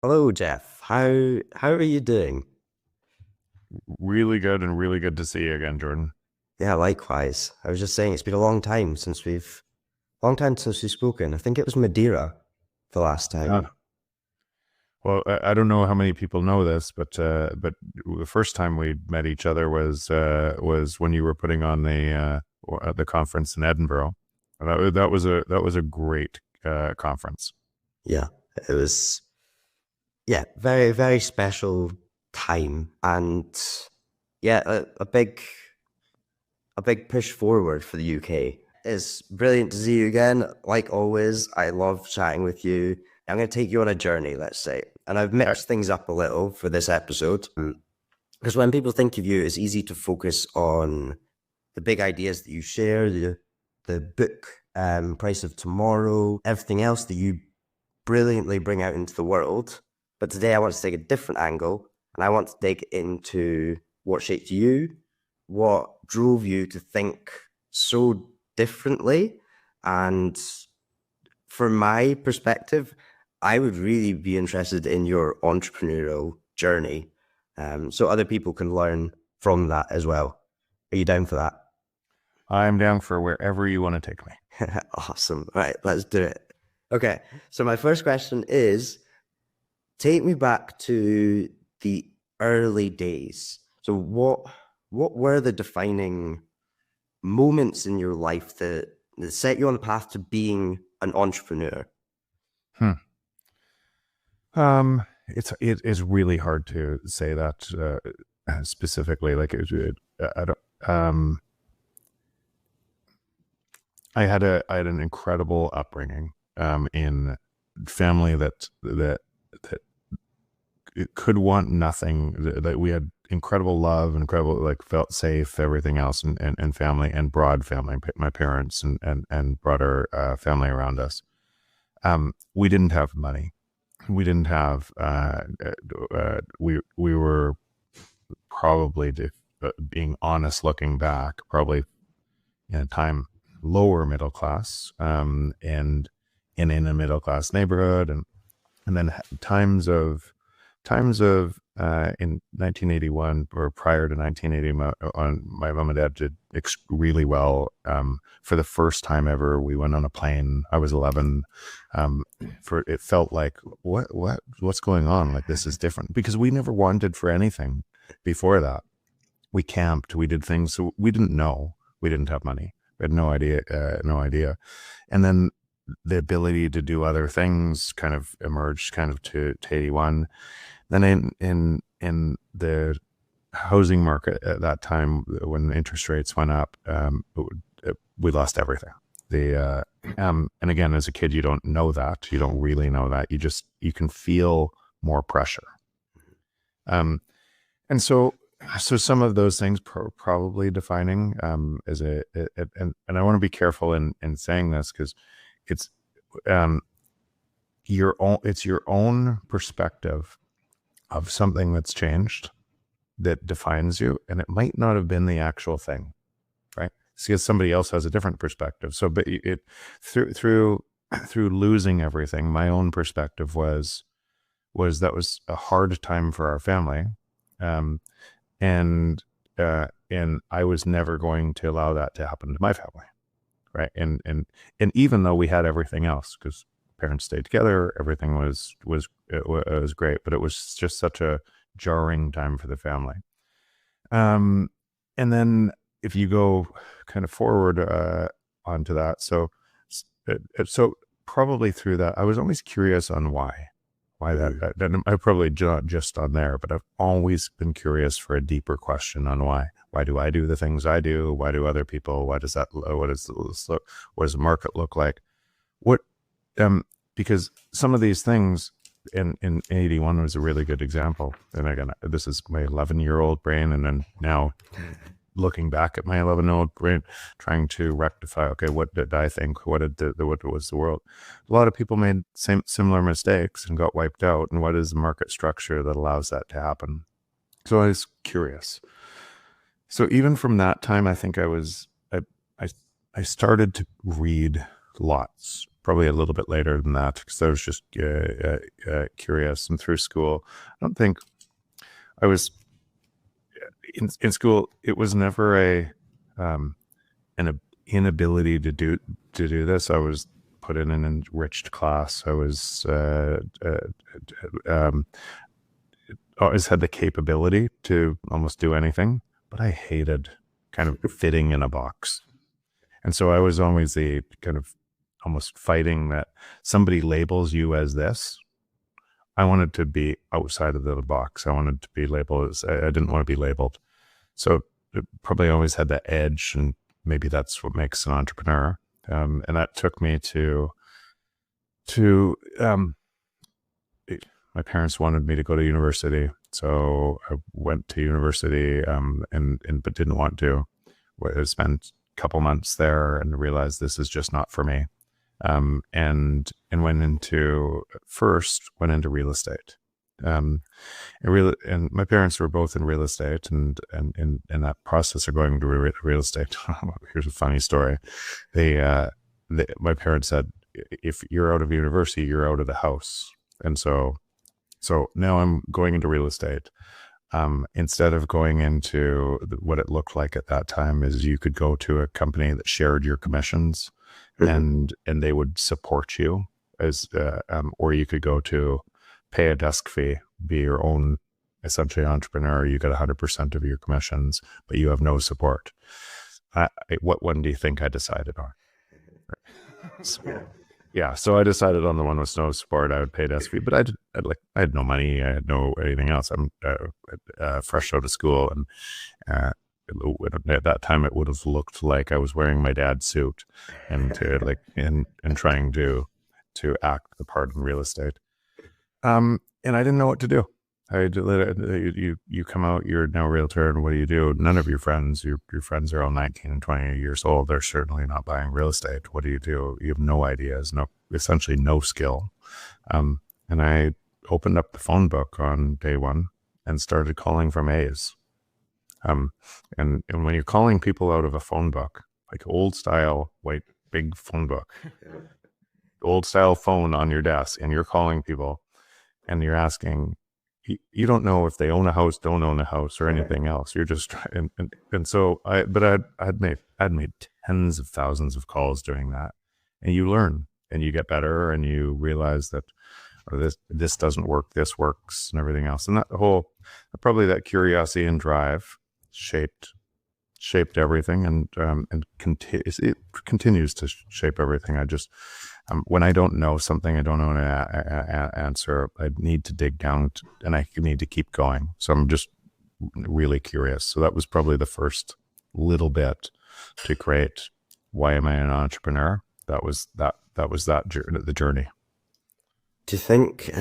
Hello, Jeff. How are you doing? Really good and really good to see you again, Jordan. Yeah, likewise. I was just saying it's been a long time since we've spoken. I think it was Madeira the last time. Ah, well, I don't know how many people know this, but the first time we met each other was when you were putting on the conference in Edinburgh. And that was a great conference. Yeah, it was yeah, very very special time and yeah, a big push forward for the UK. It's brilliant to see you again. Like always, I love chatting with you. I'm going to take you on a journey, let's say. And I've Uh, mixed things up a little for this episode. Because when people think of you, it's easy to focus on the big ideas that you share, the book, Price of Tomorrow, everything else that you brilliantly bring out into the world. But today I want to take a different angle and I want to dig into what shaped you, what drove you to think so differently. And from my perspective, I would really be interested in your entrepreneurial journey, so other people can learn from that as well. Are you down for that? I'm down for wherever you want to take me. Awesome. All right, let's do it. Okay, so my first question is take me back to the early days. So what were the defining moments in your life that set you on the path to being an entrepreneur? Hmm. It is really hard to say that specifically. I don't. I had an incredible upbringing in family that it could want nothing. That we had incredible love, incredible, like, felt safe, everything else, and family, and broad family. My parents and broader family around us. We didn't have money. We didn't have. We were probably, being honest, looking back, probably in a time lower middle class, and in a middle class neighborhood, and then times of in 1981 or prior to 1980, my mom and dad did really well. For the first time ever, we went on a plane. I was 11. For it felt like, what's going on? Like, this is different, because we never wanted for anything before that. We camped, we did things, so we didn't know. We didn't have money. We had no idea. And then the ability to do other things kind of emerged, kind of to 81. Then in the housing market at that time, when interest rates went up, we lost everything. And again, as a kid, you don't know that. You don't really know that. You can feel more pressure. Um, and so some of those things probably defining, as and I want to be careful in saying this, because it's um, it's your own perspective of something that's changed that defines you, and it might not have been the actual thing, right? Because somebody else has a different perspective. So, but it through losing everything, my own perspective was that was a hard time for our family, um, and I was never going to allow that to happen to my family, right? And even though we had everything else, because parents stayed together, everything was great, but it was just such a jarring time for the family. Um, and then if you go kind of forward onto that, so probably through that, I was always curious on why Mm. that I probably not just on there, but I've always been curious for a deeper question on why. Why do I do the things I do? Why do other people? Why does that? What does the market look like? What? Because some of these things in 81 was a really good example. And again, this is my 11-year-old brain, and then now looking back at my 11-year-old brain, trying to rectify, okay, what did I think? What was the world? A lot of people made similar mistakes and got wiped out. And what is the market structure that allows that to happen? So I was curious. So even from that time, I think I was, I started to read lots. probably a little bit later than that, because I was just curious. And through school, I don't think I was in school. It was never an inability to do this. I was put in an enriched class. I was always had the capability to almost do anything, but I hated kind of fitting in a box. And so I was always the kind of almost fighting that somebody labels you as this. I wanted to be outside of the box. I wanted to be labeled as, I didn't want to be labeled. So it probably always had that edge, and maybe that's what makes an entrepreneur. And that took me to my parents wanted me to go to university. So I went to university, but didn't want to. I spent a couple months there and realized this is just not for me. And went into real estate. And my parents were both in real estate, and in that process of going to real estate, here's a funny story. My parents said, if you're out of university, you're out of the house. And so now I'm going into real estate. Instead of going into what it looked like at that time is you could go to a company that shared your commissions, and they would support you or you could go to pay a desk fee, be your own essentially entrepreneur. You get 100% of your commissions, but you have no support. What one do you think I decided on? So I decided on the one with no support. I would pay desk fee, but I had no money. I had no anything else. I'm fresh out of school, and at that time it would have looked like I was wearing my dad's suit and trying to act the part in real estate. And I didn't know what to do. You come out, you're now a realtor, and what do you do? None of your friends are all 19 and 20 years old. They're certainly not buying real estate. What do? You have no ideas, essentially no skill. And I opened up the phone book on day one and started calling from A's. And when you're calling people out of a phone book, like old style, white, big phone book, old style phone on your desk, and you're calling people and you're asking, you don't know if they own a house, don't own a house, or anything else. You're just trying. And so I'd made tens of thousands of calls doing that, and you learn and you get better, and you realize that this doesn't work, this works, and everything else. And probably that curiosity and drive shaped everything, and it continues to shape everything. I just when I don't know something, I don't know an answer, I need to dig down, and I need to keep going. So I'm just really curious. So that was probably the first little bit to create Why Am I an Entrepreneur? That was the journey. Do you think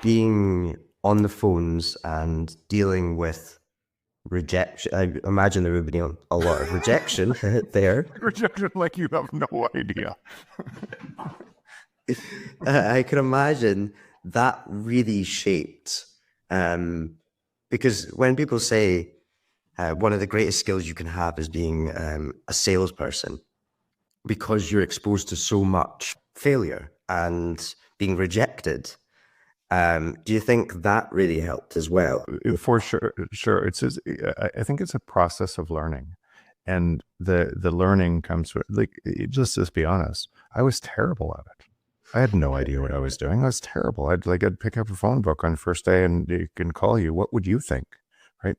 being on the phones and dealing with rejection, I imagine there would be a lot of rejection there. Rejection like you have no idea. I can imagine that really shaped, because when people say one of the greatest skills you can have is being a salesperson, because you're exposed to so much failure and being rejected. Do you think that really helped as well? For sure. I think it's a process of learning, and the learning comes with, just be honest. I was terrible at it. I had no idea what I was doing. I was terrible. I'd pick up a phone book on the first day, and it can call you. What would you think, right?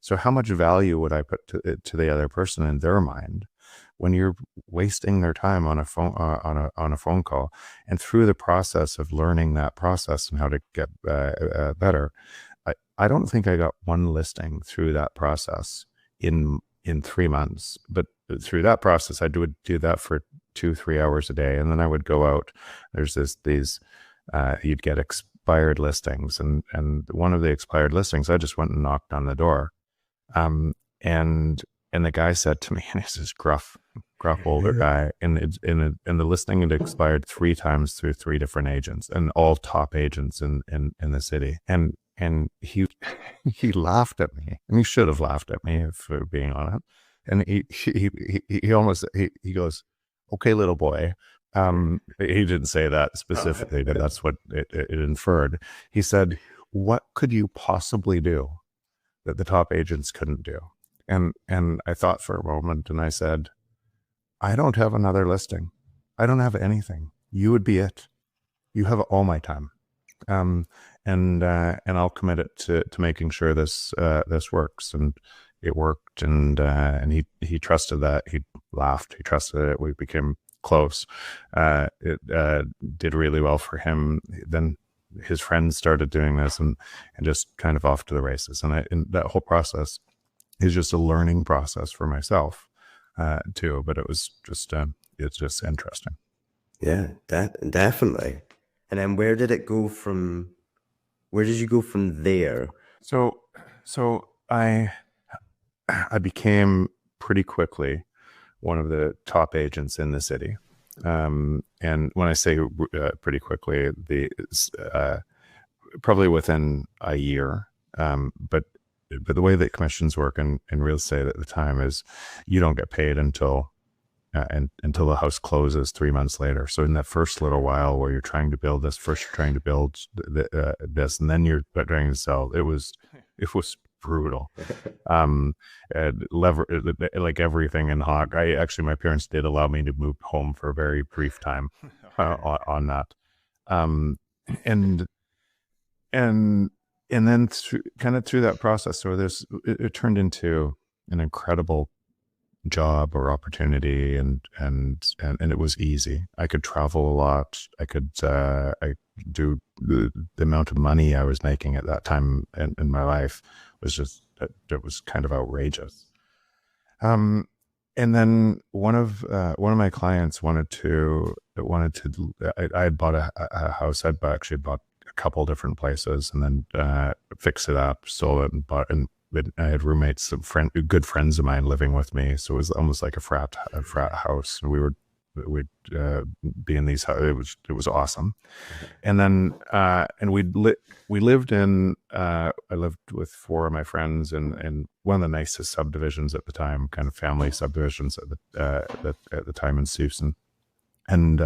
So how much value would I put to the other person in their mind when you're wasting their time on a phone call? And through the process of learning that process and how to get better, I don't think I got one listing through that process in 3 months. But through that process, I would do that for 2-3 hours a day, and then I would go out. There's you'd get expired listings, and one of the expired listings, I just went and knocked on the door, and the guy said to me, and he's this gruff older guy, and the listing had expired 3 times through 3 different agents, and all top agents in the city. And he laughed at me, and he should have laughed at me, if we're being honest. And he goes, okay, little boy. He didn't say that specifically, but that's what it inferred. He said, what could you possibly do that the top agents couldn't do? And I thought for a moment, and I said, I don't have another listing. I don't have anything. You would be it. You have all my time. And I'll commit it to making sure this works. And it worked. And he trusted that. He laughed. He trusted it. We became close. It did really well for him. Then his friends started doing this, and just kind of off to the races. And that whole process is just a learning process for myself too. But it was just it's just interesting. Yeah, definitely. And then where did you go from there? So I became pretty quickly one of the top agents in the city. And when I say pretty quickly, probably within a year. But the way that commissions work in real estate at the time is you don't get paid until the house closes 3 months later. So in that first little while where you're trying to build this, first you're trying to build this, and then you're trying to sell, it was brutal. Like everything in Hawk. My parents did allow me to move home for a very brief time on that. And then through that process, so it turned into an incredible job or opportunity, and it was easy. I could travel a lot. I could do the amount of money I was making at that time in my life was just, it was kind of outrageous. And then one of my clients wanted to I had bought a house. I'd actually bought a couple different places, and then fixed it up, sold it, and bought. And I had roommates, some good friends of mine living with me, so it was almost like a frat house. And we'd be in these. It was awesome. And then we lived in. I lived with 4 of my friends in one of the nicest subdivisions at the time, kind of family subdivisions at the time in Susan, and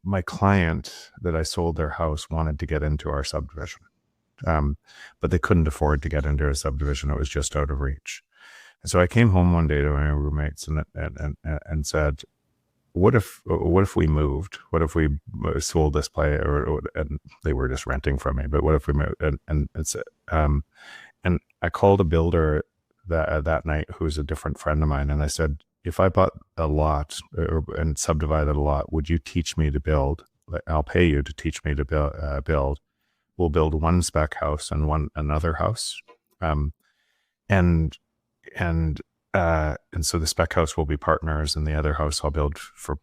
my client that I sold their house wanted to get into our subdivision. But they couldn't afford to get into a subdivision. It was just out of reach. And so I came home one day to my roommates and said, what if we moved? What if we sold this place? And they were just renting from me, but what if we moved? And I called a builder that night, who's a different friend of mine. And I said, if I bought a lot and subdivided a lot, would you teach me to build? I'll pay you to teach me to build. We'll build one spec house and another house. And so the spec house will be partners, and the other house I'll build for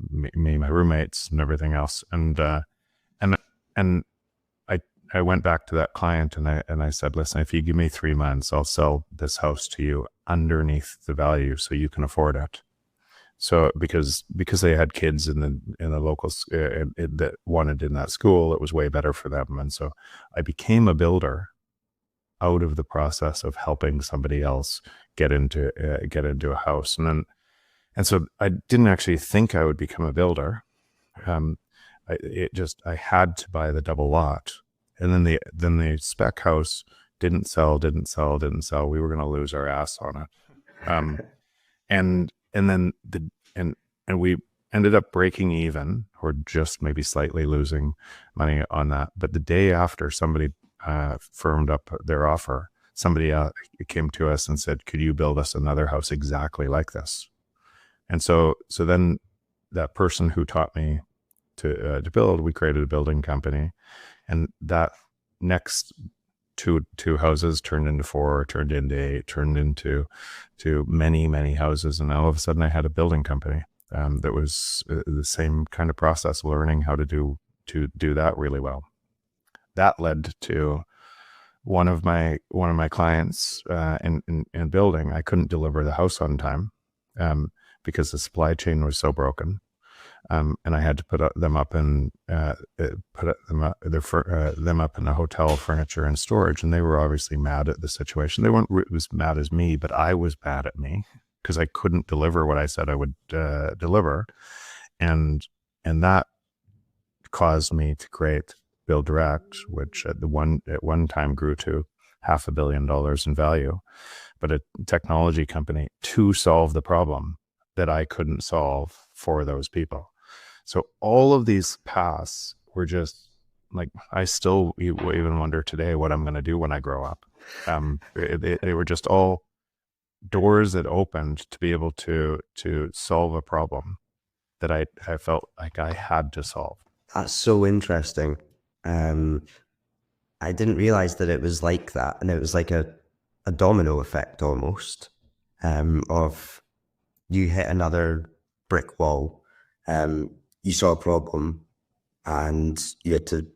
me, my roommates, and everything else. And I went back to that client and I said, listen, if you give me 3 months, I'll sell this house to you underneath the value so you can afford it. So because they had kids in the local that wanted in that school, it was way better for them. And so I became a builder out of the process of helping somebody else get into a house. And so I didn't actually think I would become a builder. I had to buy the double lot, and then the spec house didn't sell. We were going to lose our ass on it. And we ended up breaking even, or just maybe slightly losing money on that. But the day after somebody firmed up their offer, somebody came to us and said, could you build us another house exactly like this? And so then that person who taught me to build, we created a building company, and that next two houses turned into 4, turned into 8, turned into many houses. And all of a sudden I had a building company that was the same kind of process, learning how to do that really well. That led to one of my clients in building. I couldn't deliver the house on time because the supply chain was so broken. And I had to put them up in a hotel furniture and storage, and they were obviously mad at the situation. They weren't as mad as me, but I was mad at me. because I couldn't deliver what I said I would deliver. And that caused me to create BuildDirect, which at one time grew to $500 million in value, but a technology company to solve the problem that I couldn't solve for those people. So all of these paths were just like, I still even wonder today what I'm going to do when I grow up. They were just all doors that opened to be able to solve a problem that I felt like I had to solve. That's so interesting. I didn't realize that it was like that. And it was like a domino effect almost, of you hit another brick wall, you saw a problem and you had to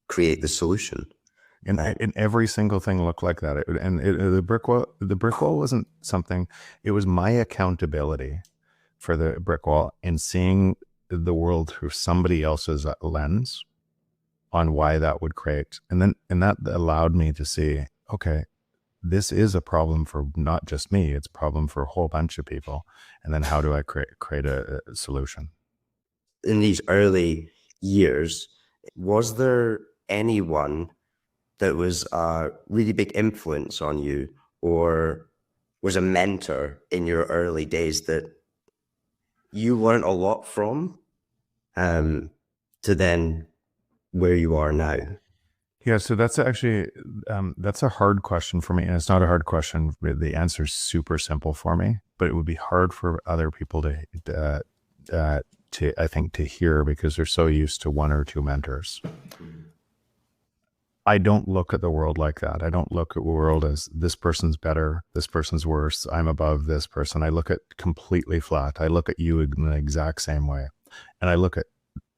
create the solution. And every single thing looked like that. The brick wall wasn't something, it was my accountability for the brick wall and seeing the world through somebody else's lens on why that would create. And that allowed me to see, okay, this is a problem for not just me, it's a problem for a whole bunch of people. And then how do I create a solution? In these early years, was there anyone that was a really big influence on you, or was a mentor in your early days that you learned a lot from, to then where you are now? Yeah, so that's actually, that's a hard question for me. And it's not a hard question. The answer is super simple for me, but it would be hard for other people to I think, to hear, because they're so used to one or two mentors. I don't look at the world like that. I don't look at the world as this person's better, this person's worse, I'm above this person. I look at completely flat. I look at you in the exact same way. And I look at,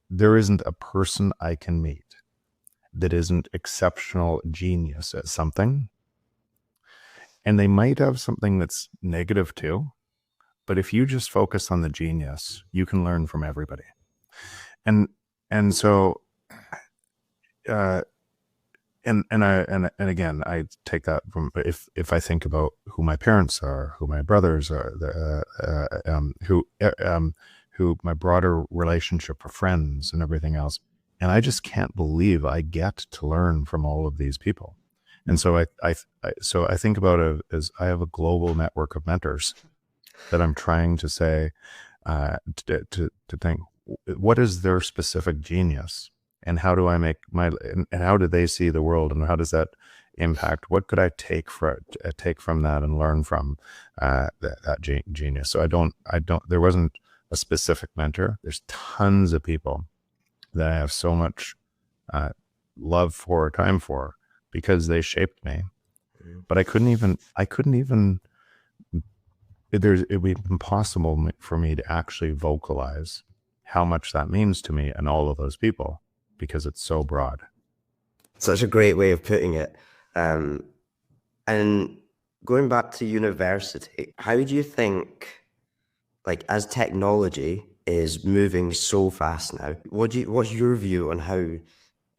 there isn't a person I can meet that isn't exceptional genius at something. And they might have something that's negative too. But if you just focus on the genius, you can learn from everybody. And so, and again, I take that from, if I think about who my parents are, who my brothers are, who my broader relationship of friends and everything else. And I just can't believe I get to learn from all of these people. And so I think about it as I have a global network of mentors that I'm trying to say, to think, what is their specific genius? And how do I make and how do they see the world, and how does that impact? What could I take from that and learn from that genius? So I don't. There wasn't a specific mentor. There's tons of people that I have so much love for, time for, because they shaped me. But I couldn't even. It'd be impossible for me to actually vocalize how much that means to me and all of those people, because it's so broad. Such a great way of putting it. And going back to university, how do you think, like, as technology is moving so fast now, what's your view on how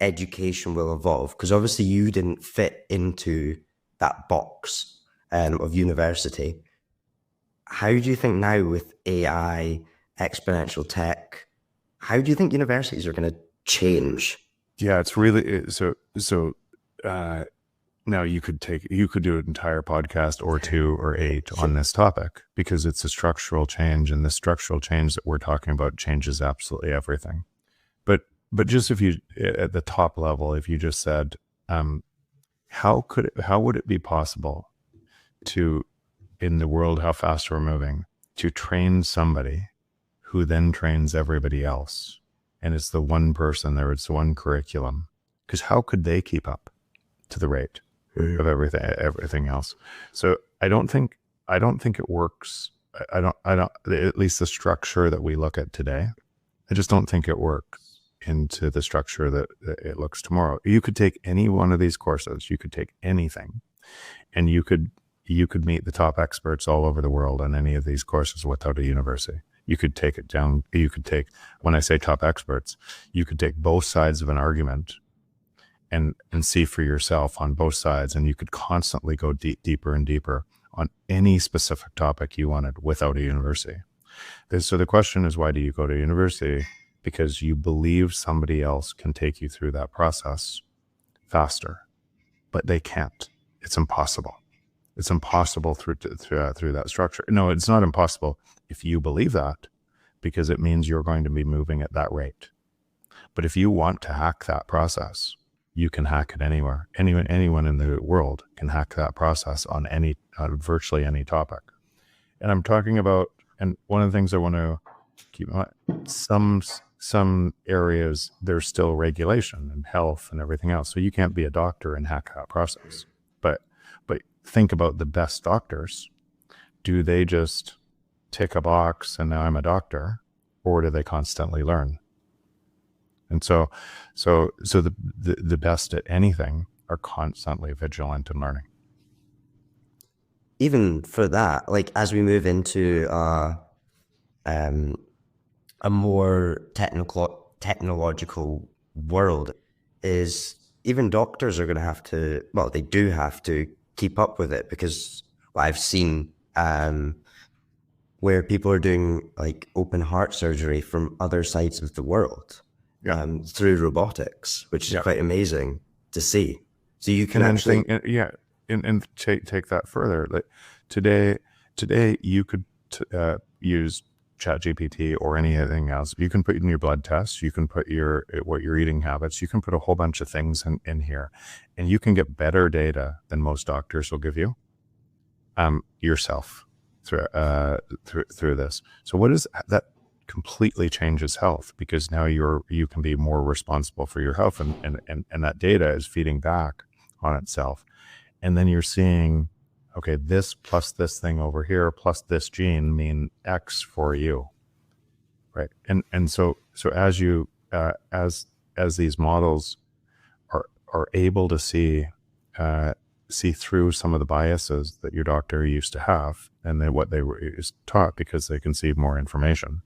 education will evolve? Because obviously you didn't fit into that box of university. How do you think now with AI, exponential tech, how do you think universities are going to change? Yeah, it's really so. Now you could do an entire podcast or 2 or 8 on this topic, because it's a structural change, and the structural change that we're talking about changes absolutely everything. But just if you, at the top level, if you just said, how would it be possible to, in the world, how fast we're moving, to train somebody who then trains everybody else? And it's the one person there, it's the one curriculum. Because how could they keep up to the rate of everything else? So I don't think it works. I don't, at least the structure that we look at today, I just don't think it works into the structure that it looks tomorrow. You could take any one of these courses, you could take anything, and you could meet the top experts all over the world on any of these courses without a university. You could take it down. You could take, when I say top experts, you could take both sides of an argument and see for yourself on both sides. And you could constantly go deeper and deeper on any specific topic you wanted without a university. So the question is, why do you go to university? Because you believe somebody else can take you through that process faster, but they can't. It's impossible. It's impossible through that structure. No, it's not impossible if you believe that, because it means you're going to be moving at that rate. But if you want to hack that process, you can hack it anywhere. Anyone in the world can hack that process on virtually any topic. And I'm talking about, and one of the things I want to keep in mind, some areas there's still regulation and health and everything else. So you can't be a doctor and hack that process. But think about the best doctors. Do they just tick a box and now I'm a doctor, or do they constantly learn? And so the best at anything are constantly vigilant in learning. Even for that, like as we move into a more technological world, is even doctors are going to have to, well, they do have to keep up with it, because I've seen where people are doing like open heart surgery from other sides of the world through robotics, which is quite amazing to see. So you can actually take that further. Like today you could use ChatGPT or anything else. You can put in your blood tests, you can put what your eating habits, you can put a whole bunch of things in here, and you can get better data than most doctors will give you yourself through this. So what is that? Completely changes health, because now you can be more responsible for your health, and that data is feeding back on itself. And then you're seeing, okay, this plus this thing over here plus this gene mean X for you, right? And so as you as these models are able to see through some of the biases that your doctor used to have, and then what they were taught, because they can see more information,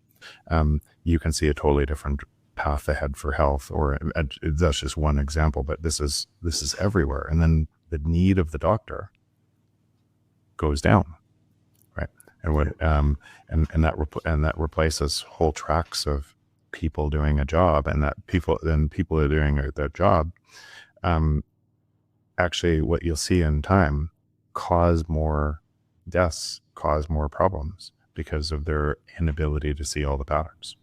you can see a totally different path ahead for health. Or that's just one example, but this is everywhere. And then the need of the doctor goes down, right? And what and that replaces whole tracks of people doing a job, and that people are doing their job. Actually, what you'll see in time cause more deaths, cause more problems, because of their inability to see all the patterns.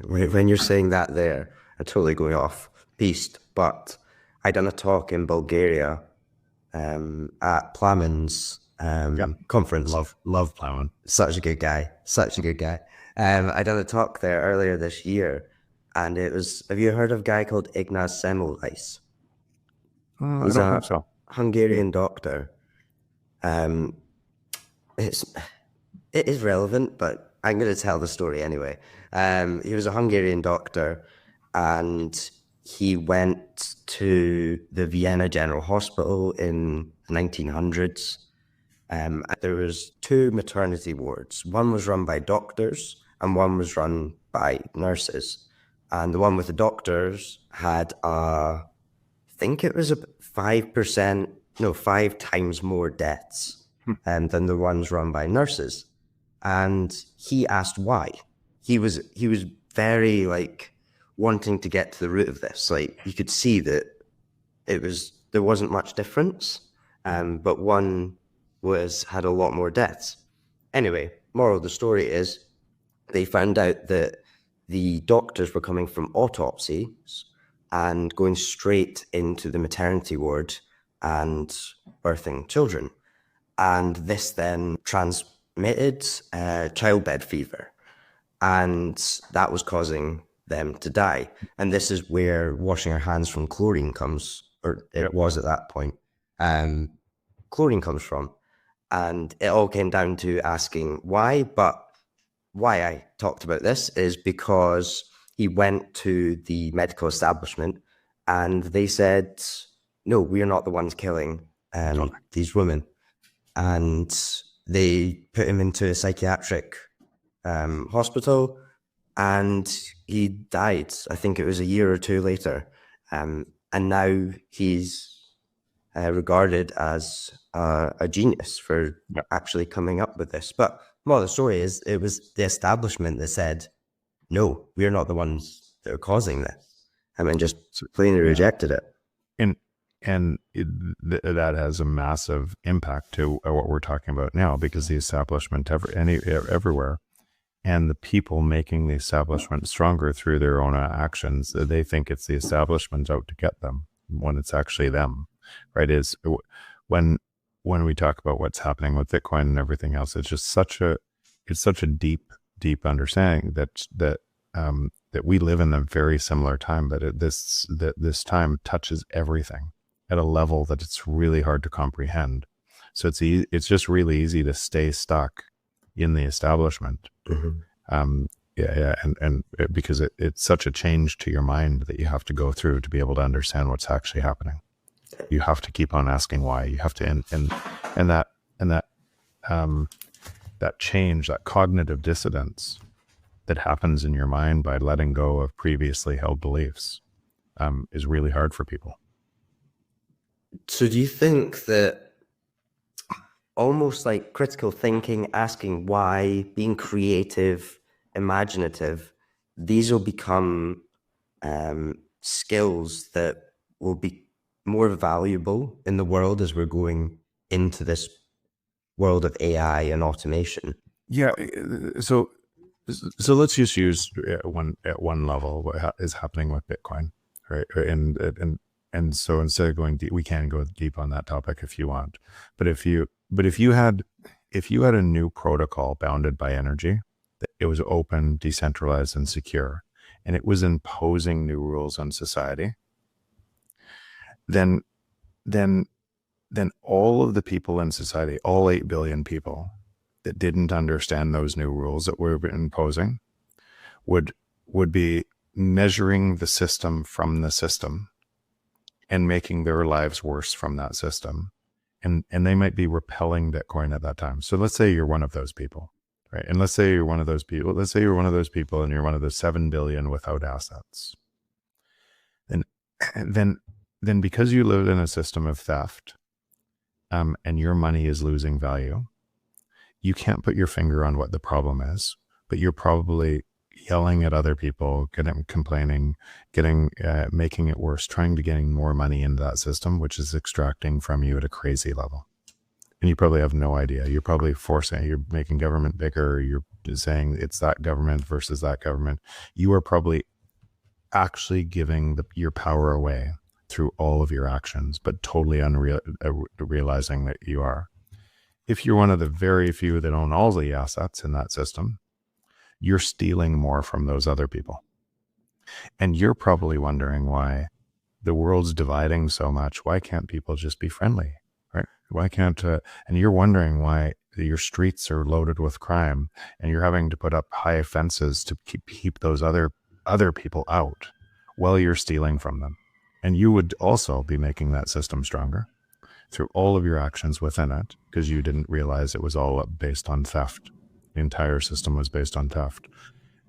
When you're saying that there, I'm totally going off piste, but I done a talk in Bulgaria at Plamin's conference. Love Plowman. Such a good guy. I done a talk there earlier this year, and it was, have you heard of a guy called Ignaz Semmelweis? I don't think so. Hungarian doctor. It is relevant, but I'm going to tell the story anyway. He was a Hungarian doctor, and he went to the Vienna General Hospital in the 1900s. There was 2 maternity wards. One was run by doctors and one was run by nurses. And the one with the doctors had, I think it was 5 times more deaths than the ones run by nurses. And he asked why. He was very wanting to get to the root of this. Like, you could see that there wasn't much difference, but one had a lot more deaths. Anyway, moral of the story is they found out that the doctors were coming from autopsies and going straight into the maternity ward and birthing children. And this then transmitted childbed fever. And that was causing them to die. And this is where washing our hands from chlorine comes, or it was at that point. Chlorine comes from. And it all came down to asking why. But why I talked about this is because he went to the medical establishment and they said, no, we're not the ones killing these women. And they put him into a psychiatric hospital, and he died. I think it was a year or 2 later. And now he's regarded as a genius for Yeah. actually coming up with this. But well, the story is it was the establishment that said, no, we're not the ones that are causing this. I mean, just plainly rejected it. And that has a massive impact to what we're talking about now, because the establishment everywhere, and the people making the establishment stronger through their own actions, they think it's the establishment out to get them when it's actually them, right? Is when we talk about what's happening with Bitcoin and everything else, it's just such a deep understanding that we live in a very similar time, but this time touches everything at a level that it's really hard to comprehend. So it's just really easy to stay stuck in the establishment. And because it's such a change to your mind that you have to go through to be able to understand what's actually happening. You have to keep on asking why. You have to, and that change, that cognitive dissonance that happens in your mind by letting go of previously held beliefs, is really hard for people. So do you think that almost like critical thinking, asking why, being creative, imaginative, these will become skills that will be more valuable in the world as we're going into this world of AI and automation? Yeah. So let's just use at one level what is happening with Bitcoin, right? And so instead of going deep, we can go deep on that topic if you want. But if you had a new protocol bounded by energy, that it was open, decentralized, and secure, and it was imposing new rules on society, then all of the people in society, all 8 billion people that didn't understand those new rules that we're imposing, would be measuring the system from the system and making their lives worse from that system. And they might be repelling Bitcoin at that time. So let's say you're one of those people, right? And let's say you're one of those people and you're one of the 7 billion without assets. Then because you live in a system of theft, and your money is losing value, you can't put your finger on what the problem is, but you're probably yelling at other people, complaining, making it worse, trying to getting more money into that system, which is extracting from you at a crazy level. And you probably have no idea. You're probably you're making government bigger. You're saying it's that government versus that government. You are probably actually giving your power away through all of your actions, but totally realizing that you are. If you're one of the very few that own all the assets in that system, you're stealing more from those other people. And you're probably wondering why the world's dividing so much. Why can't people just be friendly, right? Why can't, and you're wondering why your streets are loaded with crime and you're having to put up high fences to keep those other people out while you're stealing from them. And you would also be making that system stronger through all of your actions within it, because you didn't realize it was all based on theft. The entire system was based on theft.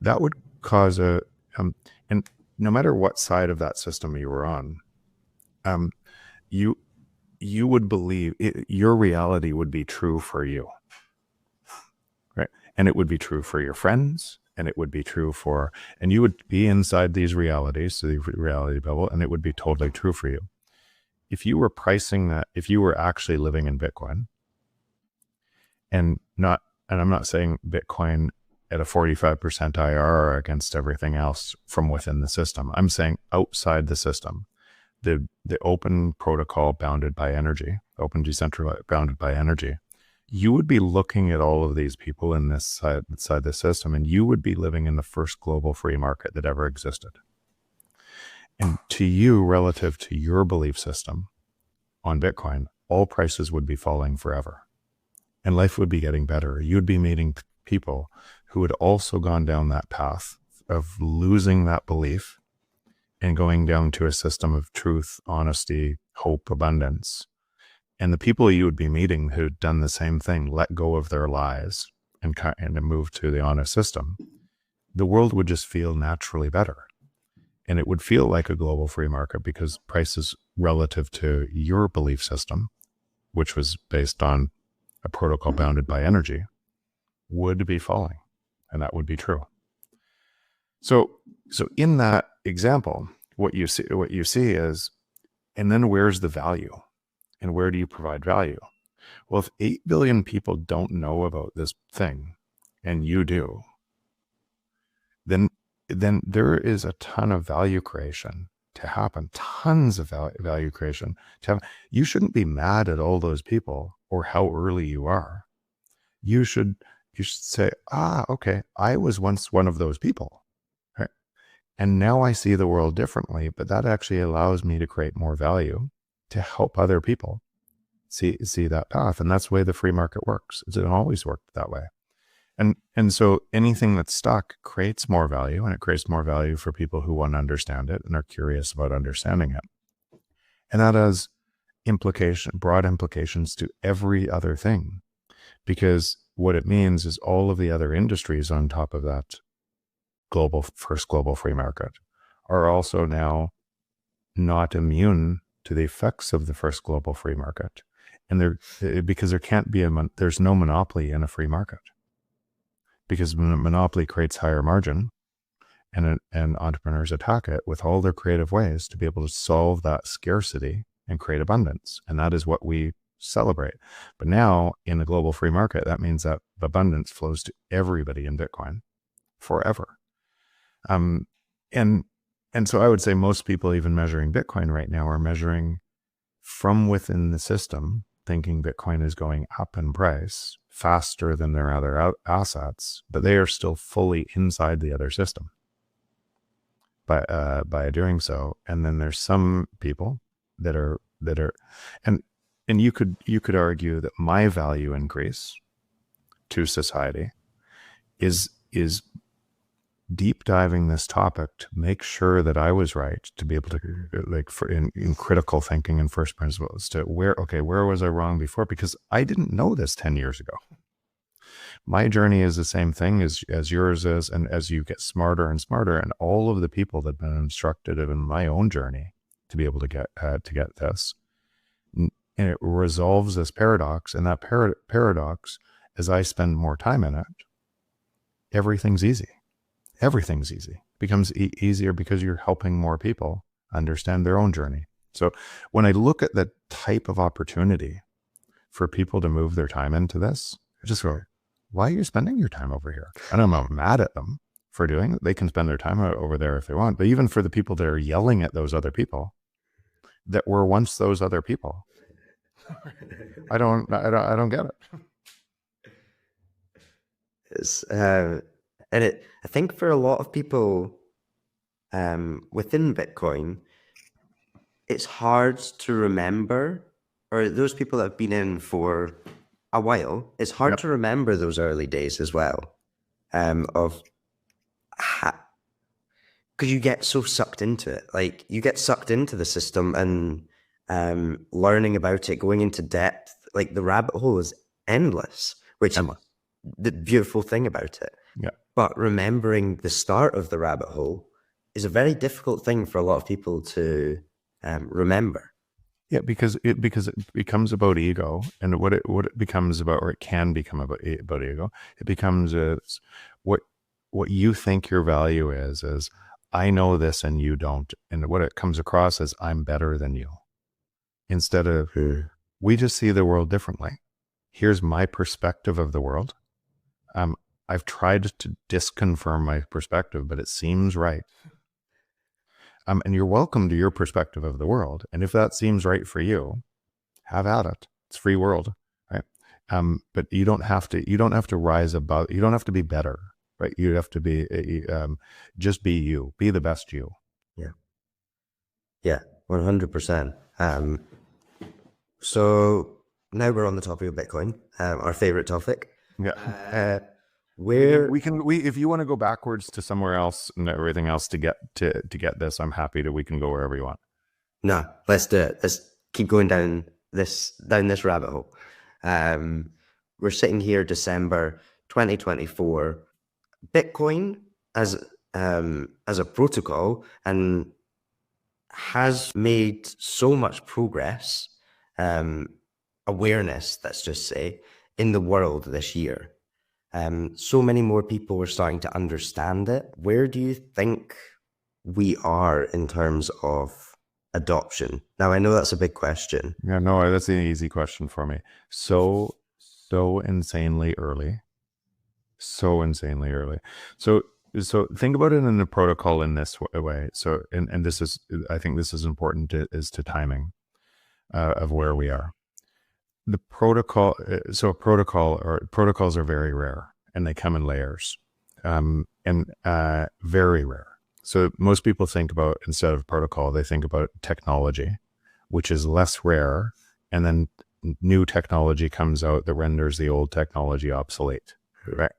That would cause and no matter what side of that system you were on, you would believe your reality would be true for you, right? And it would be true for your friends, and it would be true and you would be inside these realities, the reality bubble, and it would be totally true for you. If you were pricing that, if you were actually living in Bitcoin, and I'm not saying Bitcoin at a 45% IRR against everything else from within the system. I'm saying outside the system, the open protocol bounded by energy, open decentralized bounded by energy, you would be looking at all of these people in this side the system, and you would be living in the first global free market that ever existed. And to you, relative to your belief system on Bitcoin, all prices would be falling forever. And life would be getting better. You'd be meeting people who had also gone down that path of losing that belief and going down to a system of truth, honesty, hope, abundance. And the people you would be meeting who'd done the same thing, let go of their lies and move to the honest system, the world would just feel naturally better. and it would feel like a global free market because prices relative to your belief system, which was based on a protocol bounded by energy, would be falling, and that would be true. So in that example, what you see is, and then where's the value, and where do you provide value? Well, if 8 billion people don't know about this thing, and you do, then there is a ton of value creation to happen, tons of value creation to happen. You shouldn't be mad at all those people or how early you are. You should say, okay, I was once one of those people, right? And now I see the world differently, but that actually allows me to create more value to help other people see that path. And that's the way the free market works. It's always worked that way. And so anything that's stuck creates more value, and it creates more value for people who want to understand it and are curious about understanding it. And that has broad implications to every other thing, because what it means is all of the other industries on top of that first global free market are also now not immune to the effects of the first global free market. And because there's no monopoly in a free market. Because monopoly creates higher margin, and entrepreneurs attack it with all their creative ways to be able to solve that scarcity and create abundance. And that is what we celebrate. But now in the global free market, that means that abundance flows to everybody in Bitcoin forever. And so I would say most people even measuring Bitcoin right now are measuring from within the system, thinking Bitcoin is going up in price faster than their other assets, but they are still fully inside the other system by doing so. And then there's some people that are, and you could argue that my value increase to society is deep diving this topic to make sure that I was right, to be able to in critical thinking and first principles to where was I wrong before? Because I didn't know this 10 years ago. My journey is the same thing as yours is. And as you get smarter and smarter, and all of the people that have been instructed in my own journey to be able to get this, and it resolves this paradox, and that paradox, as I spend more time in it, everything's easy. Everything's easy. Becomes easier because you're helping more people understand their own journey. So when I look at the type of opportunity for people to move their time into this, I just go, why are you spending your time over here? And I'm not mad at them for doing it. They can spend their time over there if they want. But even for the people that are yelling at those other people that were once those other people, I don't get it. It's, I think for a lot of people within Bitcoin, it's hard to remember, or those people that have been in for a while, it's hard to remember those early days as well, because you get so sucked into it. Like, you get sucked into the system and learning about it, going into depth. Like, the rabbit hole is endless, which is the beautiful thing about it. Yeah. But remembering the start of the rabbit hole is a very difficult thing for a lot of people to remember. Yeah, because it becomes about ego, and what it becomes about, or it can become about ego. It becomes what you think your value is I know this and you don't, and what it comes across as I'm better than you. Instead of we just see the world differently. Here's my perspective of the world. I've tried to disconfirm my perspective, but it seems right. And you're welcome to your perspective of the world. And if that seems right for you, have at it. It's free world, right? But you don't have to rise above. You don't have to be better, right? You have to be just be you. Be the best you. Yeah, 100%. So now we're on the topic of Bitcoin, our favorite topic. Yeah. Where if you want to go backwards to somewhere else and everything else to get this, I'm happy that we can go wherever you want. No, let's do it. Let's keep going down this rabbit hole. We're sitting here December 2024. Bitcoin, as as a protocol and has made so much progress, awareness, let's just say, in the world this year. So many more people are starting to understand it. Where do you think we are in terms of adoption? Now, I know that's a big question. Yeah, no, that's an easy question for me. So insanely early. So insanely early. So think about it in the protocol in this way. So, and this is, I think this is important is to timing of where we are. The protocol, so a protocol or protocols are very rare and they come in layers, and very rare. So most people think about, instead of protocol, they think about technology, which is less rare. And then new technology comes out that renders the old technology obsolete, right?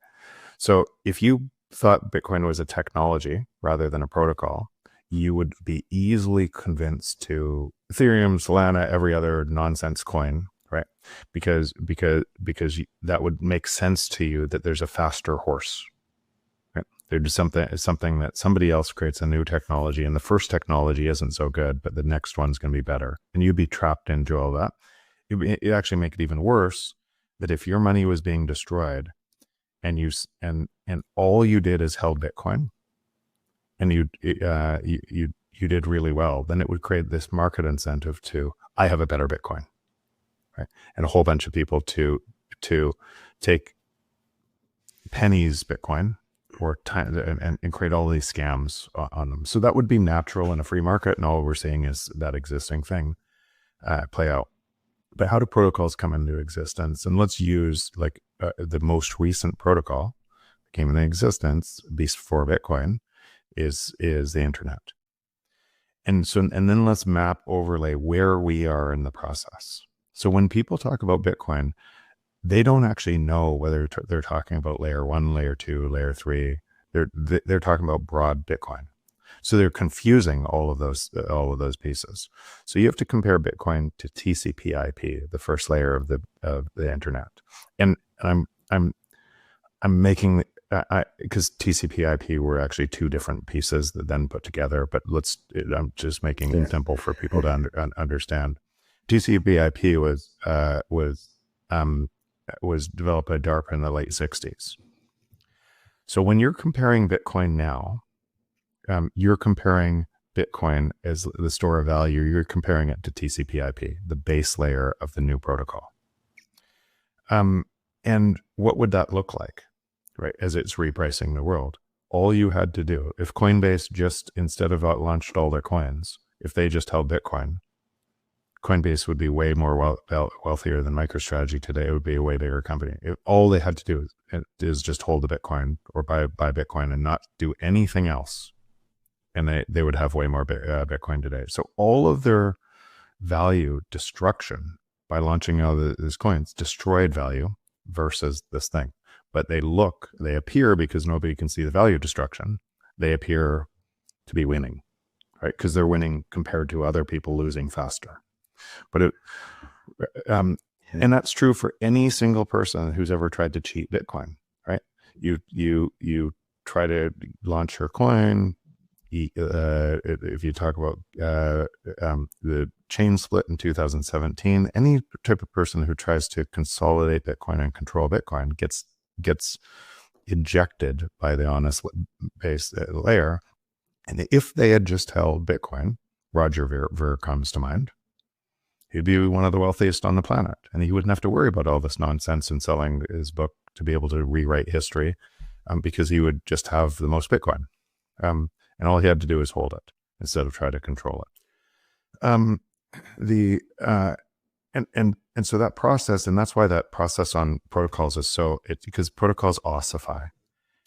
So if you thought Bitcoin was a technology rather than a protocol, you would be easily convinced to Ethereum, Solana, every other nonsense coin, right? Because that would make sense to you that there's a faster horse. Right? There's something that somebody else creates a new technology, and the first technology isn't so good, but the next one's going to be better, and you'd be trapped into all that. It actually make it even worse that if your money was being destroyed, and all you did is held Bitcoin, and you did really well, then it would create this market incentive to, I have a better Bitcoin, right? And a whole bunch of people to take pennies Bitcoin or time and create all these scams on them. So that would be natural in a free market, and all we're seeing is that existing thing play out. But how do protocols come into existence? And let's use like the most recent protocol that came into existence before Bitcoin is the internet. And then let's overlay where we are in the process. So when people talk about Bitcoin, they don't actually know whether they're talking about layer 1, layer 2, layer 3. They're talking about broad Bitcoin. So they're confusing all of those pieces. So you have to compare Bitcoin to TCP/IP, the first layer of the internet. And I'm making, because TCP/IP were actually two different pieces that then put together. But I'm just making it simple for people to understand. TCP/IP was developed by DARPA in the late 60s. So when you're comparing Bitcoin now, you're comparing Bitcoin as the store of value. You're comparing it to TCP/IP, the base layer of the new protocol. And what would that look like, right? As it's repricing the world, all you had to do, if Coinbase just, instead of launched all their coins, if they just held Bitcoin, Coinbase would be way more wealthier than MicroStrategy today. It would be a way bigger company. All they had to do is just hold the Bitcoin or buy Bitcoin and not do anything else. And they would have way more Bitcoin today. So all of their value destruction by launching all these coins destroyed value versus this thing. But they appear, because nobody can see the value destruction, they appear to be winning, right? Because they're winning compared to other people losing faster. But and that's true for any single person who's ever tried to cheat Bitcoin, right? You try to launch your coin. If you talk about the chain split in 2017, any type of person who tries to consolidate Bitcoin and control Bitcoin gets ejected by the honest base layer. And if they had just held Bitcoin, Roger Ver comes to mind. He'd be one of the wealthiest on the planet, and he wouldn't have to worry about all this nonsense and selling his book to be able to rewrite history, because he would just have the most Bitcoin. And all he had to do is hold it instead of try to control it. And so that process, and that's why that process on protocols is because protocols ossify,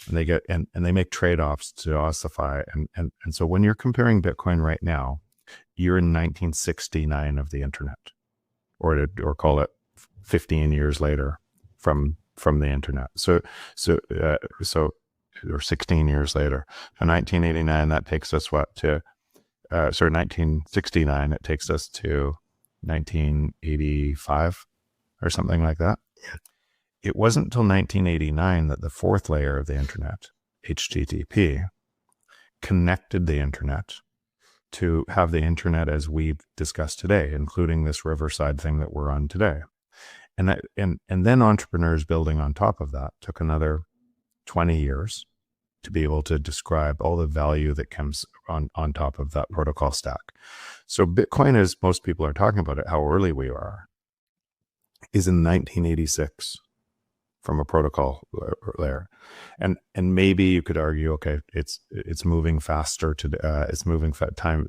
and they get and they make trade-offs to ossify. And so when you're comparing Bitcoin right now, you're in 1969 of the internet, or call it 15 years later from the internet. Or 16 years later. So 1989, that takes us 1969, it takes us to 1985 or something like that. Yeah. It wasn't until 1989 that the fourth layer of the internet, HTTP, connected the internet to have the internet as we've discussed today, including this Riverside thing that we're on today. And then entrepreneurs building on top of that took another 20 years to be able to describe all the value that comes on top of that protocol stack. So Bitcoin, as most people are talking about it, how early we are, is in 1986 from a protocol layer. And maybe you could argue, okay, it's moving faster to it's moving time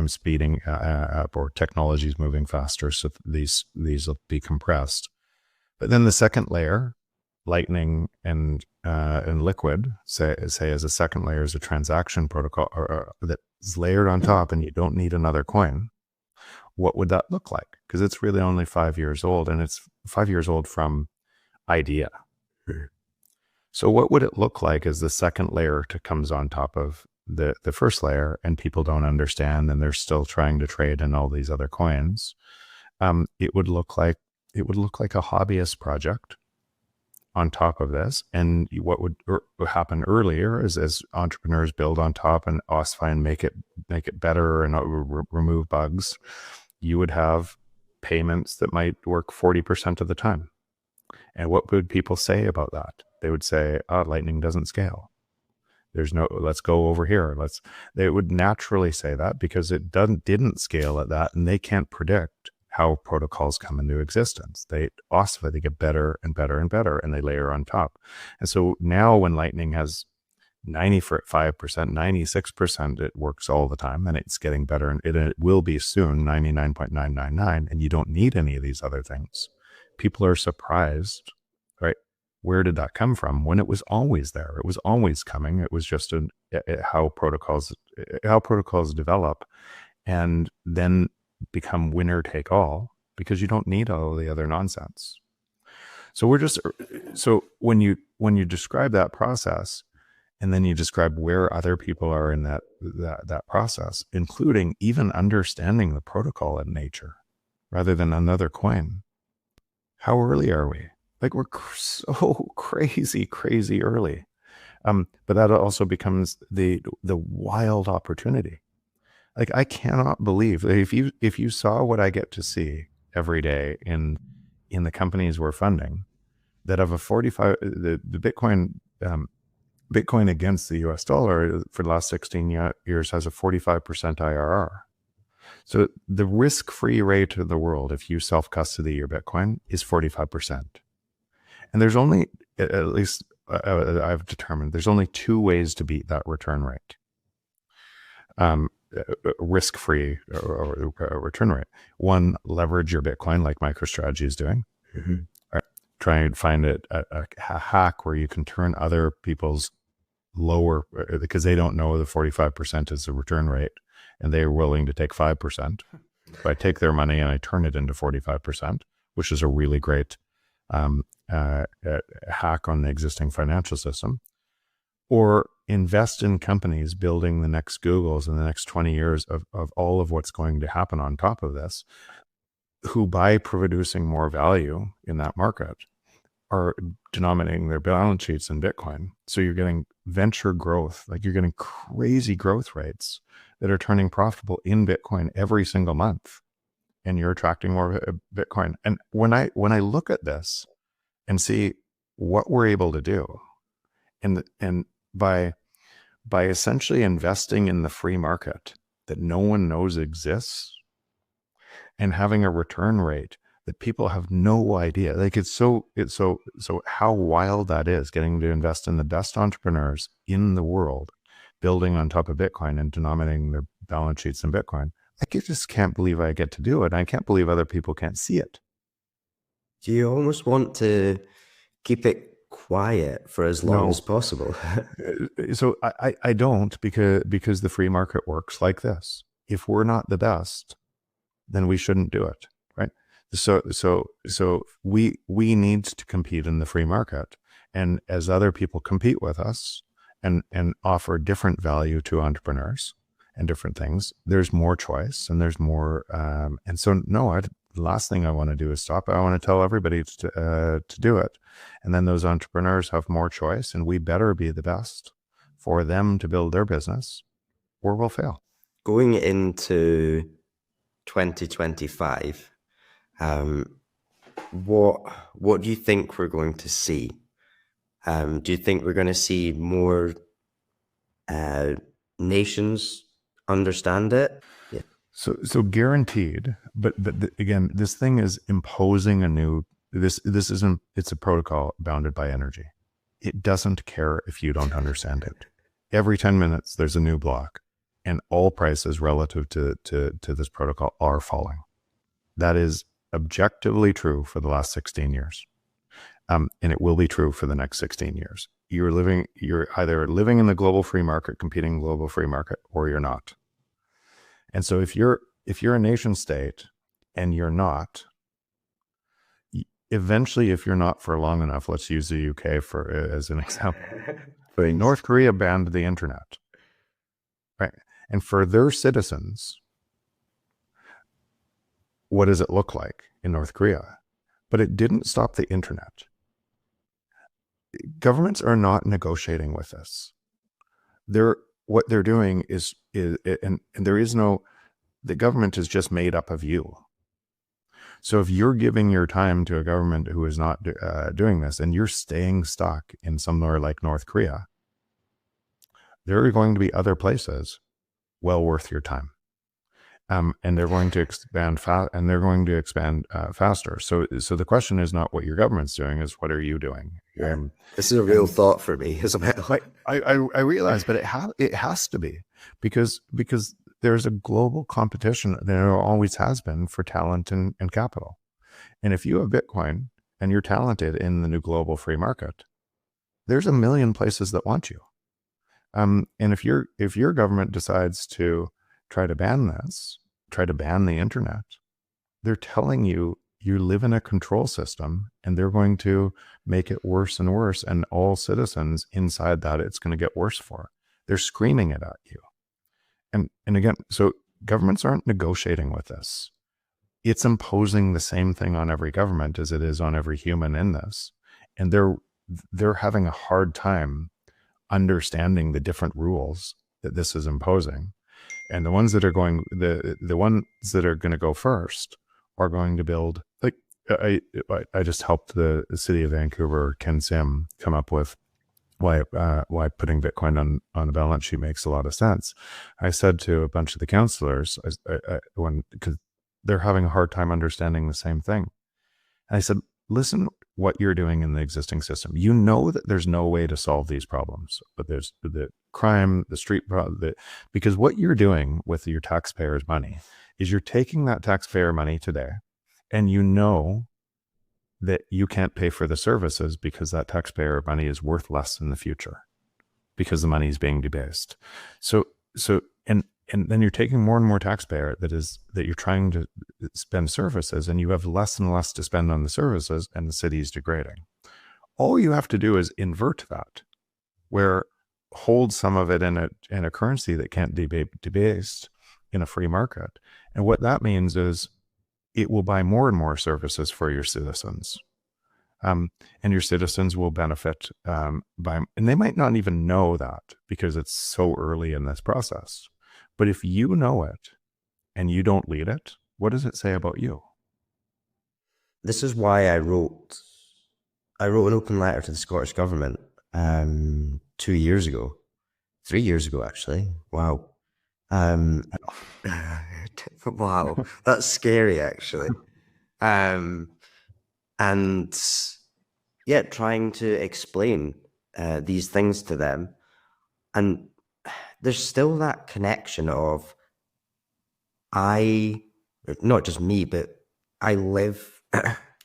speeding up, or technology is moving faster, so these will be compressed. But then the second layer, Lightning and Liquid, say as a second layer, is a transaction protocol that's layered on top, and you don't need another coin. What would that look like? Because it's really only 5 years old, and it's 5 years old from idea. So what would it look like as the second layer comes on top of the first layer, and people don't understand, and they're still trying to trade in all these other coins? It would look like a hobbyist project on top of this. And what would happen earlier is, as entrepreneurs build on top and ossify and make it better and remove bugs, you would have payments that might work 40% of the time. And what would people say about that? They would say, Lightning doesn't scale. Let's go over here. They would naturally say that because it didn't scale at that, and they can't predict how protocols come into existence. They ossify, they get better and better and better, and they layer on top. And so now when Lightning has 95%, 96%, it works all the time, and it's getting better, and it will be soon 99.999, and you don't need any of these other things. People are surprised, right? Where did that come from? When it was always there. It was always coming. It was just how protocols develop and then become winner take all, because you don't need all the other nonsense. So when you describe that process, and then you describe where other people are in that process, including even understanding the protocol in nature rather than another coin, how early are we? Like, we're so crazy early. But that also becomes the wild opportunity. Like, I cannot believe if you saw what I get to see every day in the companies we're funding, that of the Bitcoin against the US dollar for the last 16 years has a 45% IRR. So the risk-free rate of the world, if you self-custody your Bitcoin, is 45%. And there's only, at least I've determined, there's only two ways to beat that return rate. Risk-free or return rate. One, leverage your Bitcoin like MicroStrategy is doing. Mm-hmm. Try and find a hack where you can turn other people's lower, because they don't know the 45% is the return rate, and they're willing to take 5%. So I take their money and I turn it into 45%, which is a really great hack on the existing financial system. Or invest in companies building the next Googles in the next 20 years of all of what's going to happen on top of this, who, by producing more value in that market, are denominating their balance sheets in Bitcoin. So you're getting venture growth, like you're getting crazy growth rates that are turning profitable in Bitcoin every single month, and you're attracting more Bitcoin. And when I look at this and see what we're able to do, and by essentially investing in the free market that no one knows exists, and having a return rate that people have no idea. Like, it's so how wild that is, getting to invest in the best entrepreneurs in the world, building on top of Bitcoin and denominating their balance sheets in Bitcoin. I just can't believe I get to do it. I can't believe other people can't see it. Do you almost want to keep it quiet for as long as possible? So I don't, because the free market works like this. If we're not the best, then we shouldn't do it, right? So we need to compete in the free market, and as other people compete with us and offer different value to entrepreneurs and different things, there's more choice and there's more. And so no, the last thing I want to do is stop. I want to tell everybody to do it, and then those entrepreneurs have more choice, and we better be the best for them to build their business, or we'll fail. Going into 2025, what do you think we're going to see? Do you think we're going to see more nations understand it? Yeah. So guaranteed, but again, this thing is imposing a new. This isn't. It's a protocol bounded by energy. It doesn't care if you don't understand it. Every 10 minutes, there's a new block, and all prices relative to this protocol are falling. That is objectively true for the last 16 years. And it will be true for the next 16 years. You're either living in the global free market, competing in the global free market, or you're not. And so if you're a nation state and you're not, eventually, if you're not for long enough, let's use the UK as an example. North Korea banned the internet, right? And for their citizens, what does it look like in North Korea? But it didn't stop the internet. Governments are not negotiating with us. What they're doing is and there is no, the government is just made up of you. So if you're giving your time to a government who is not doing this, and you're staying stuck in somewhere like North Korea, there are going to be other places well worth your time. And they're going to expand faster. So the question is not what your government's doing, is what are you doing? This is a real thought for me, isn't it? I realize, but it has to be, because there's a global competition. There always has been for talent and capital. And if you have Bitcoin and you're talented in the new global free market, there's a million places that want you. And if your government decides to try to ban the internet, they're telling you live in a control system, and they're going to make it worse and worse. And all citizens inside that, it's going to get worse for. They're screaming it at you. And again, so governments aren't negotiating with this. It's imposing the same thing on every government as it is on every human in this. And they're having a hard time understanding the different rules that this is imposing. And the ones that are going, the ones that are going to go first are going to build, like, I just helped the city of Vancouver, Ken Sim, come up with why putting Bitcoin on the balance sheet makes a lot of sense. I said to a bunch of the counselors, because they're having a hard time understanding the same thing. And I said, listen, what you're doing in the existing system. You know that there's no way to solve these problems, but there's the crime, the street problem, because what you're doing with your taxpayers' money is you're taking that taxpayer money today, and you know that you can't pay for the services because that taxpayer money is worth less in the future because the money is being debased. So and then you're taking more and more taxpayer that you're trying to spend services, and you have less and less to spend on the services, and the city is degrading. All you have to do is invert that, where hold some of it in a currency that can't be debased in a free market. And what that means is it will buy more and more services for your citizens. And your citizens will benefit and they might not even know that because it's so early in this process. But if you know it and you don't lead it, what does it say about you? This is why I wrote an open letter to the Scottish government 3 years ago, actually. Wow. Wow, that's scary, actually. And yeah, trying to explain these things to them. And there's still that connection of not just me, but I live,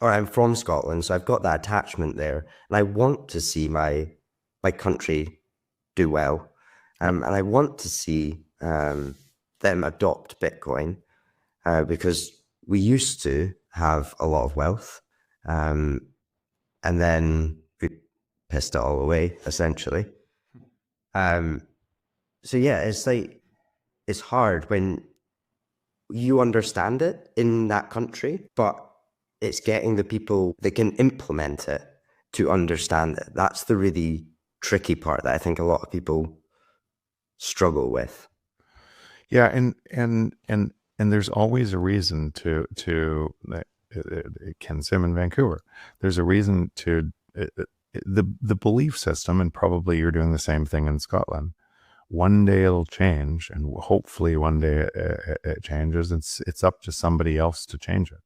or I'm from Scotland, so I've got that attachment there. And I want to see my country do well. And I want to see them adopt Bitcoin because we used to have a lot of wealth. And then we pissed it all away, essentially. So yeah, it's like, it's hard when you understand it in that country, but it's getting the people that can implement it to understand it. That's the really tricky part that I think a lot of people struggle with. Yeah, and there's always a reason to Ken Sim in Vancouver. There's a reason to the belief system, and probably you're doing the same thing in Scotland. One day it'll change, and hopefully one day it changes. It's up to somebody else to change it.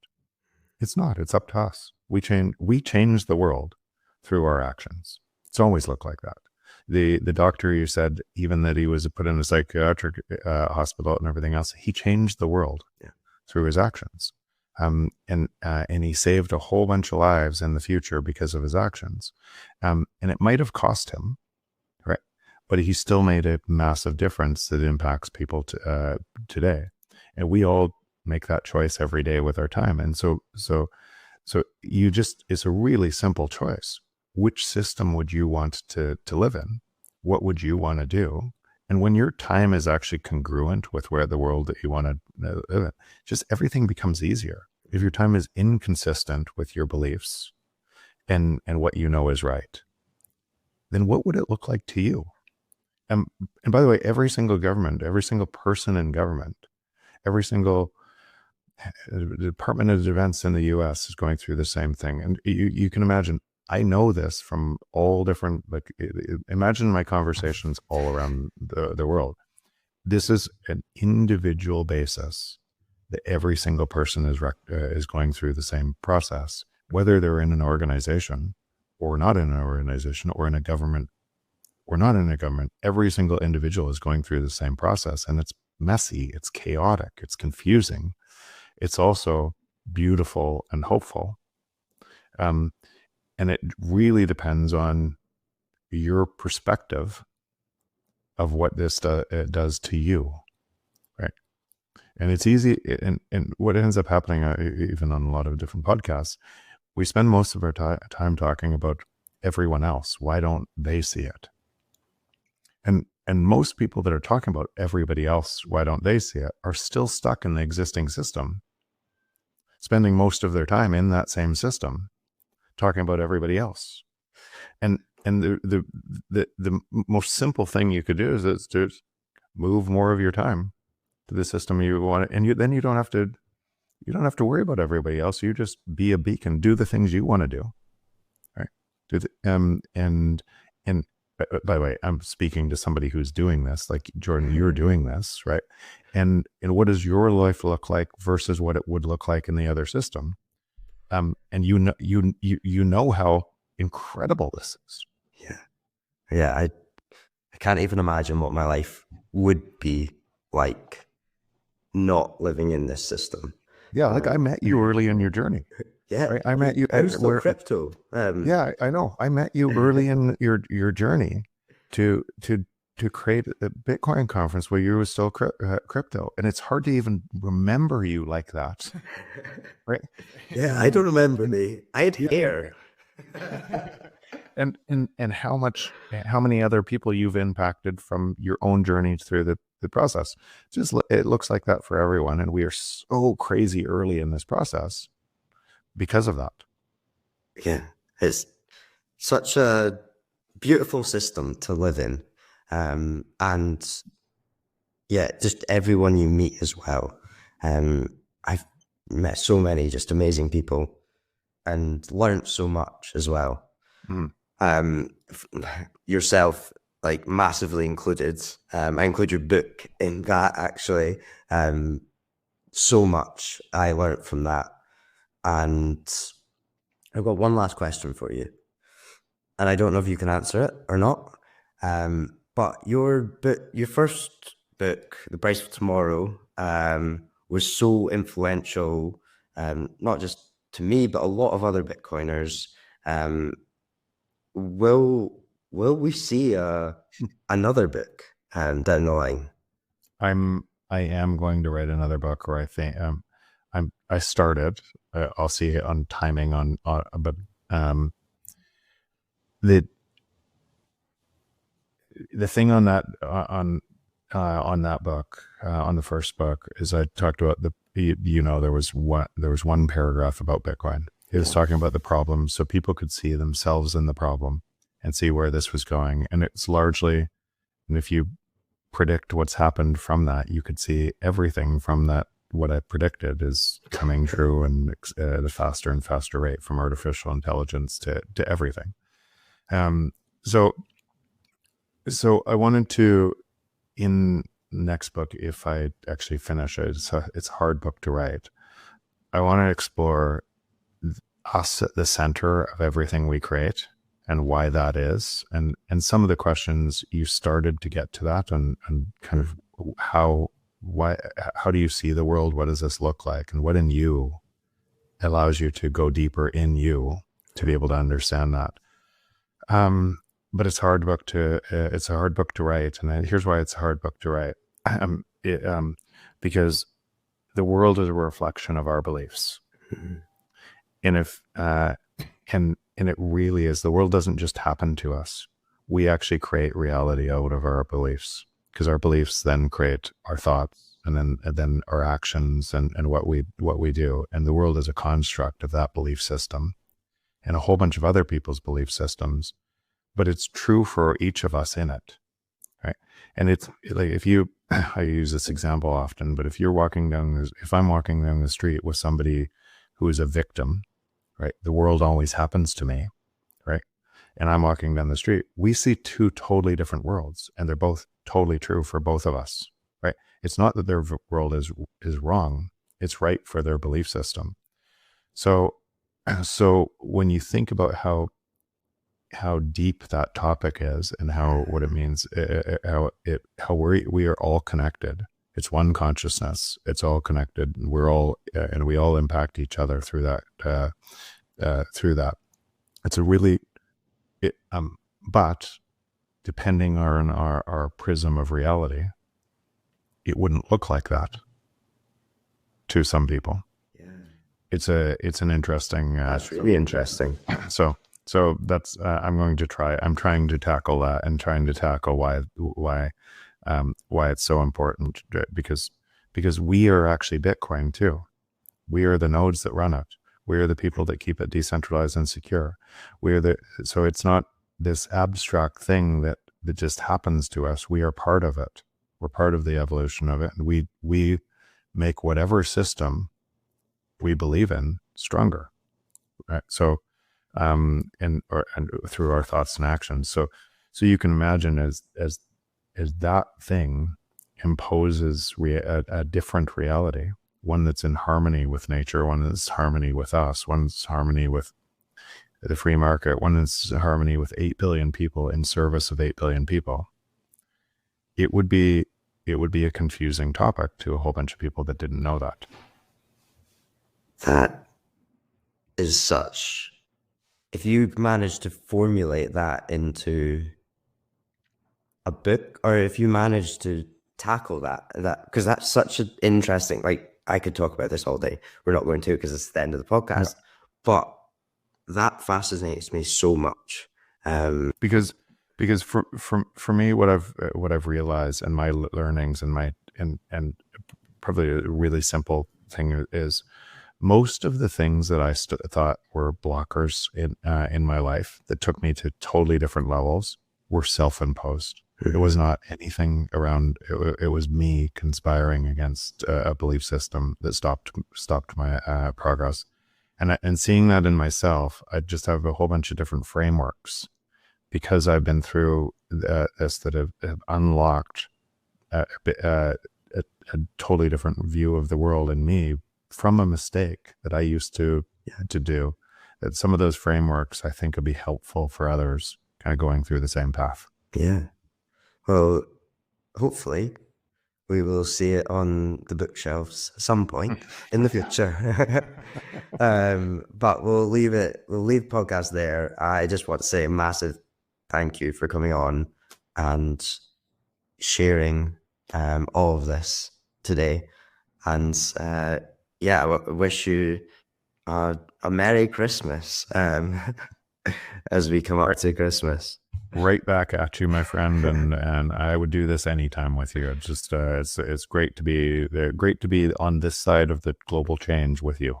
It's not. It's up to us. We change the world through our actions. It's always looked like that. The doctor, you said, even that he was put in a psychiatric hospital and everything else, he changed the world through his actions. And he saved a whole bunch of lives in the future because of his actions. And it might have cost him, right? But he still made a massive difference that impacts people today. And we all make that choice every day with our time. And so it's a really simple choice. Which system would you want to live in? What would you want to do? And when your time is actually congruent with where the world that you want to live in, just everything becomes easier. If your time is inconsistent with your beliefs and what you know is right, then what would it look like to you? And by the way, every single government, every single person in government, every single Department of Defense in the US is going through the same thing. And you can imagine, I know this from all different, like, imagine my conversations all around the world. This is an individual basis that every single person is going through the same process, whether they're in an organization or not in an organization or in a government or not in a government. Every single individual is going through the same process, and it's messy, it's chaotic, it's confusing. It's also beautiful and hopeful. And it really depends on your perspective of what this does to you, right? And it's easy. And what ends up happening, even on a lot of different podcasts, we spend most of our time talking about everyone else. Why don't they see it? And most people that are talking about everybody else, why don't they see it, are still stuck in the existing system, spending most of their time in that same system, talking about everybody else. And the most simple thing you could do is to move more of your time to the system you want, and then you don't have to worry about everybody else. You just be a beacon, do the things you want to do, right? And by the way, I'm speaking to somebody who's doing this, like Jordan, you're doing this, right? And what does your life look like versus what it would look like in the other system? And you know how incredible this is. Yeah. I can't even imagine what my life would be like not living in this system. Yeah, like I met you early in your journey. Yeah, right? I met you. I was still crypto. Yeah, I know. I met you early in your journey to create a Bitcoin conference where you were still crypto, and it's hard to even remember you like that, right? Yeah, I don't remember me. I had hair. And how many other people you've impacted from your own journey through the process. It looks like that for everyone, and we are so crazy early in this process because of that. Yeah, it's such a beautiful system to live in. And yeah, just everyone you meet as well. I've met so many just amazing people and learned so much as well. Yourself, like, massively included. I include your book in that, actually. So much I learned from that. And I've got one last question for you. And I don't know if you can answer it or not. But your first book, The Price of Tomorrow, was so influential, not just to me, but a lot of other Bitcoiners. Will we see another book down the line? I am going to write another book, or I think I started. I'll see on timing but the thing on that book, on the first book, is I talked about there was one paragraph about Bitcoin. It was talking about the problem, so people could see themselves in the problem and see where this was going. And it's largely, and if you predict what's happened from that. You could see everything from that. What I predicted is coming true, and at a faster and faster rate, from artificial intelligence to everything. So I wanted to, in next book, if I actually finish it, it's a hard book to write. I want to explore us at the center of everything we create and why that is. And some of the questions you started to get to that, and kind of how do you see the world? What does this look like? And what in you allows you to go deeper in you to be able to understand that. But it's a hard book to write. And here's why it's a hard book to write. Because the world is a reflection of our beliefs. And and it really is. The world doesn't just happen to us. We actually create reality out of our beliefs, because our beliefs then create our thoughts, and then our actions, and what we do. And the world is a construct of that belief system and a whole bunch of other people's belief systems, but it's true for each of us in it, right? And it's like, I use this example often, but if I'm walking down the street with somebody who is a victim, right? The world always happens to me, right? And I'm walking down the street. We see two totally different worlds, and they're both totally true for both of us, right? It's not that their world is wrong. It's right for their belief system. So when you think about how deep that topic is, and what it means, how we are all connected. It's one consciousness. It's all connected. We're all, and we all impact each other through that. It's a really, but depending on our prism of reality, it wouldn't look like that to some people. Yeah. It's an interesting. That's really interesting. So that's I'm trying to tackle that, and trying to tackle why it's so important, because we are actually Bitcoin too. We are the nodes that run it. We are the people that keep it decentralized and secure. So it's not this abstract thing that just happens to us. We are part of it. We're part of the evolution of it. And we make whatever system we believe in stronger, right? So, and through our thoughts and actions. So you can imagine as that thing imposes a different reality, one that's in harmony with nature, one that's harmony with us, one that's harmony with the free market, one that's harmony with 8 billion people in service of 8 billion people. It would be a confusing topic to a whole bunch of people that didn't know that. That is such, if you manage to formulate that into a book, or if you manage to tackle that, because that's such an interesting, like, I could talk about this all day. We're not going to, because it's the end of the podcast, but that fascinates me so much. Because for me, what I've realized, and my learnings, and probably a really simple thing is, most of the things that I thought were blockers in my life that took me to totally different levels were self-imposed. It was not anything around. It was me conspiring against a belief system that stopped my progress. And seeing that in myself, I just have a whole bunch of different frameworks, because I've been through this, that have unlocked a totally different view of the world in me from a mistake that I used to do. That some of those frameworks, I think, would be helpful for others kind of going through the same path. Yeah. Well, hopefully we will see it on the bookshelves at some point in the future. But we'll leave podcast there. I just want to say a massive thank you for coming on and sharing all of this today. And I wish you a Merry Christmas as we come up to Christmas. Right back at you, my friend, and I would do this anytime with you. It's just it's great to be on this side of the global change with you.